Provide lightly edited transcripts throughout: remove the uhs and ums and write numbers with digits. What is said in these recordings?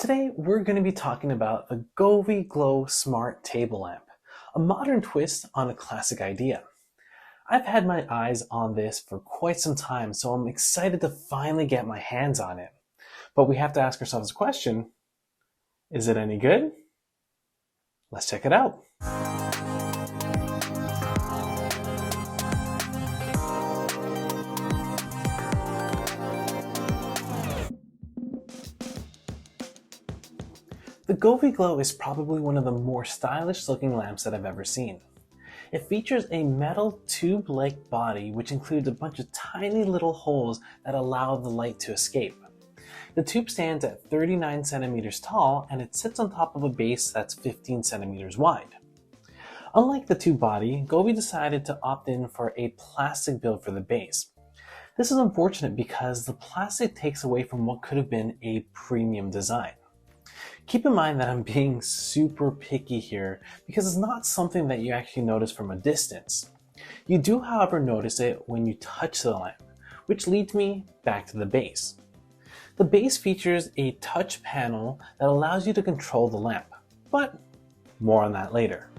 Today we're going to be talking about the Govee Glow Smart Table Lamp, a modern twist on a classic idea. I've had my eyes on this for quite some time, so I'm excited to finally get my hands on it. But we have to ask ourselves a question: is it any good? Let's check it out. The Govee Glow is probably one of the more stylish looking lamps that I've ever seen. It features a metal tube-like body which includes a bunch of tiny little holes that allow the light to escape. The tube stands at 39 centimeters tall and it sits on top of a base that's 15 centimeters wide. Unlike the tube body, Govee decided to opt in for a plastic build for the base. This is unfortunate because the plastic takes away from what could have been a premium design. Keep in mind that I'm being super picky here because it's not something that you actually notice from a distance. You do, however, notice it when you touch the lamp, which leads me back to the base. The base features a touch panel that allows you to control the lamp, but more on that later.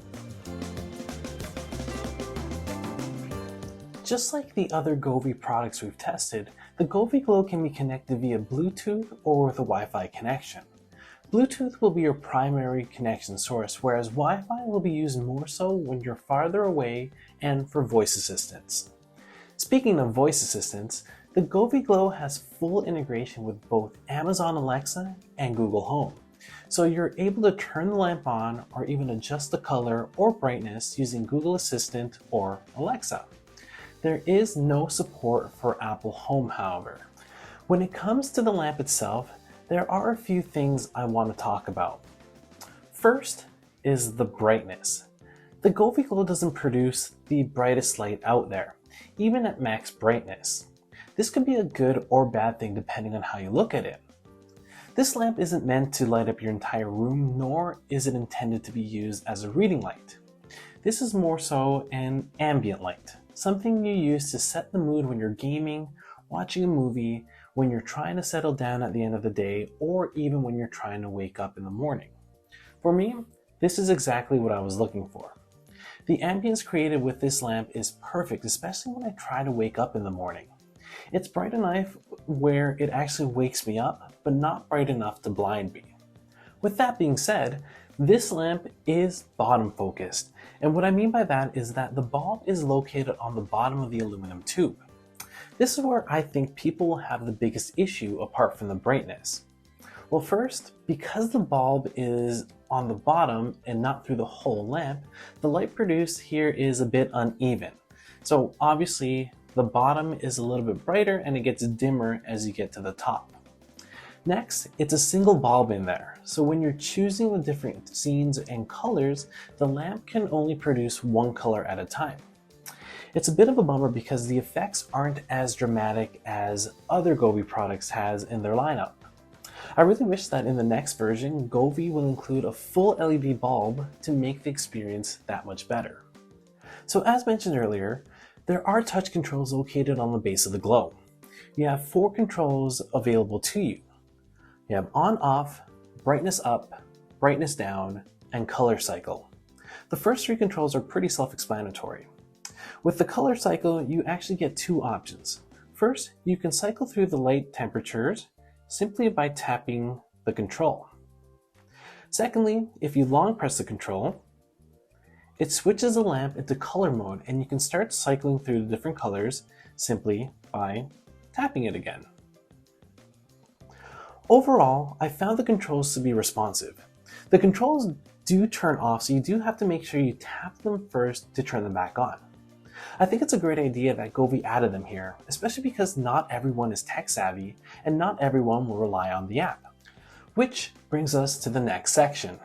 Just like the other Govee products we've tested, the Govee Glow can be connected via Bluetooth or with a Wi-Fi connection. Bluetooth will be your primary connection source, whereas Wi-Fi will be used more so when you're farther away and for voice assistance. Speaking of voice assistants, the Govee Glow has full integration with both Amazon Alexa and Google Home, so you're able to turn the lamp on or even adjust the color or brightness using Google Assistant or Alexa. There is no support for Apple Home, however. When it comes to the lamp itself, there are a few things I want to talk about. First is the brightness. The Govee Glow doesn't produce the brightest light out there, even at max brightness. This could be a good or bad thing depending on how you look at it. This lamp isn't meant to light up your entire room, nor is it intended to be used as a reading light. This is more so an ambient light, something you use to set the mood when you're gaming, watching a movie, when you're trying to settle down at the end of the day, or even when you're trying to wake up in the morning. For me, this is exactly what I was looking for. The ambience created with this lamp is perfect, especially when I try to wake up in the morning. It's bright enough where it actually wakes me up, but not bright enough to blind me. With that being said, this lamp is bottom focused, and what I mean by that is that the bulb is located on the bottom of the aluminum tube. This is where I think people will have the biggest issue apart from the brightness. Well, first, because the bulb is on the bottom and not through the whole lamp, the light produced here is a bit uneven. So obviously the bottom is a little bit brighter and it gets dimmer as you get to the top. Next, it's a single bulb in there. So when you're choosing the different scenes and colors, the lamp can only produce one color at a time. It's a bit of a bummer because the effects aren't as dramatic as other Govee products has in their lineup. I really wish that in the next version, Govee will include a full LED bulb to make the experience that much better. So as mentioned earlier, there are touch controls located on the base of the Glow. You have 4 controls available to you. You have on, off, brightness up, brightness down, and color cycle. The first 3 controls are pretty self-explanatory. With the color cycle, you actually get 2 options. First, you can cycle through the light temperatures simply by tapping the control. Secondly, if you long press the control, it switches the lamp into color mode and you can start cycling through the different colors simply by tapping it again. Overall, I found the controls to be responsive. The controls do turn off, so you do have to make sure you tap them first to turn them back on. I think it's a great idea that Govee added them here, especially because not everyone is tech savvy and not everyone will rely on the app. Which brings us to the next section.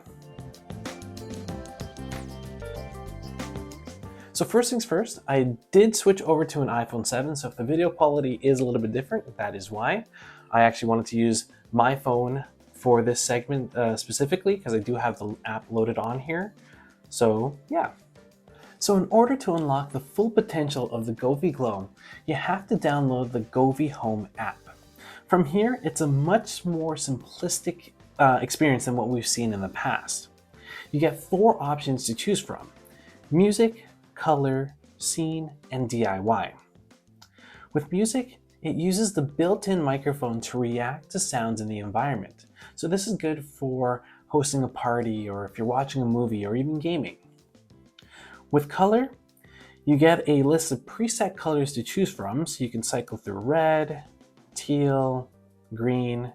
So first things first, I did switch over to an iPhone 7, so if the video quality is a little bit different, that is why. I actually wanted to use my phone for this segment specifically because I do have the app loaded on here. So yeah. So in order to unlock the full potential of the Govee Glow, you have to download the Govee Home app. From here, it's a much more simplistic experience than what we've seen in the past. You get 4 options to choose from: music, color, scene, and DIY. With music, it uses the built-in microphone to react to sounds in the environment. So this is good for hosting a party, or if you're watching a movie, or even gaming. With color, you get a list of preset colors to choose from, so you can cycle through red, teal, green.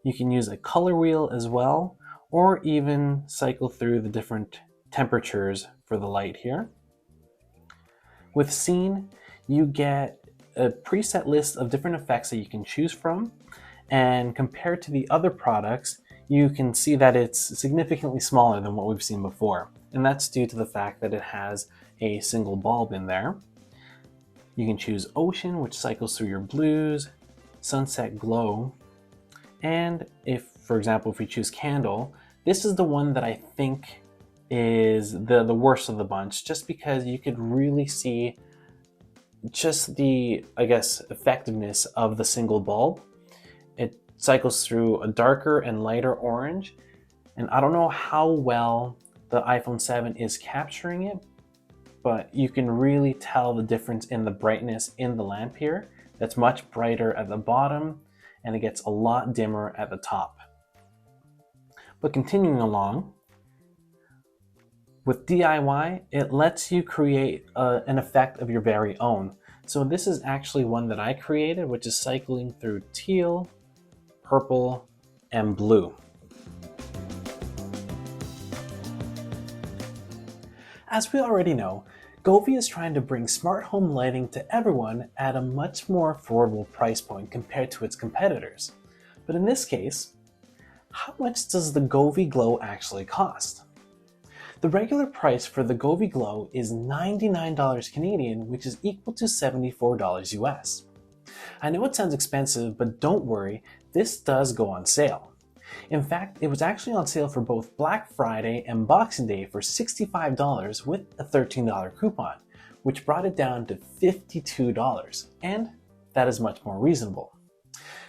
You can use a color wheel as well, or even cycle through the different temperatures for the light here. With scene, you get a preset list of different effects that you can choose from, and compared to the other products, you can see that it's significantly smaller than what we've seen before, and that's due to the fact that it has a single bulb in there. You can choose ocean, which cycles through your blues, sunset glow, and if, for example, if we choose candle, this is the one that I think is the worst of the bunch, just because you could really see just the, I guess, effectiveness of the single bulb. It cycles through a darker and lighter orange, and I don't know how well the iPhone 7 is capturing it, but you can really tell the difference in the brightness in the lamp here. That's much brighter at the bottom, and it gets a lot dimmer at the top. But continuing along, with DIY, it lets you create an effect of your very own. So this is actually one that I created, which is cycling through teal, purple, and blue. As we already know, Govee is trying to bring smart home lighting to everyone at a much more affordable price point compared to its competitors. But in this case, how much does the Govee Glow actually cost? The regular price for the Govee Glow is $99 Canadian, which is equal to $74 US. I know it sounds expensive, but don't worry, this does go on sale. In fact, it was actually on sale for both Black Friday and Boxing Day for $65 with a $13 coupon, which brought it down to $52, and that is much more reasonable.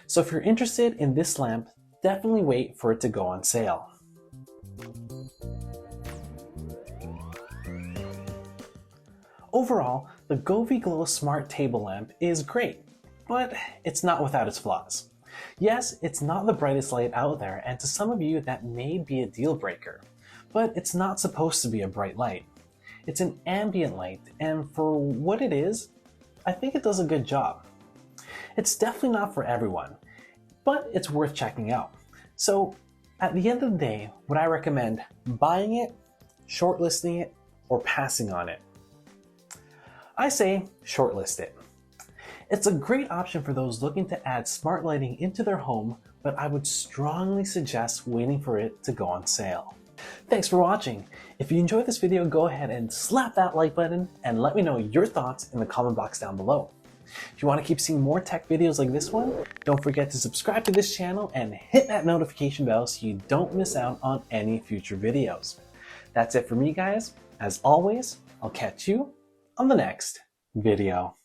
So if you're interested in this lamp, definitely wait for it to go on sale. Overall, the Govee Glow Smart Table Lamp is great, but it's not without its flaws. Yes, it's not the brightest light out there, and to some of you that may be a deal breaker, but it's not supposed to be a bright light. It's an ambient light, and for what it is, I think it does a good job. It's definitely not for everyone, but it's worth checking out. So at the end of the day, would I recommend buying it, shortlisting it, or passing on it? I say shortlist it. It's a great option for those looking to add smart lighting into their home, but I would strongly suggest waiting for it to go on sale. Thanks for watching. If you enjoyed this video, go ahead and slap that like button and let me know your thoughts in the comment box down below. If you want to keep seeing more tech videos like this one, don't forget to subscribe to this channel and hit that notification bell so you don't miss out on any future videos. That's it for me, guys. As always, I'll catch you on the next video.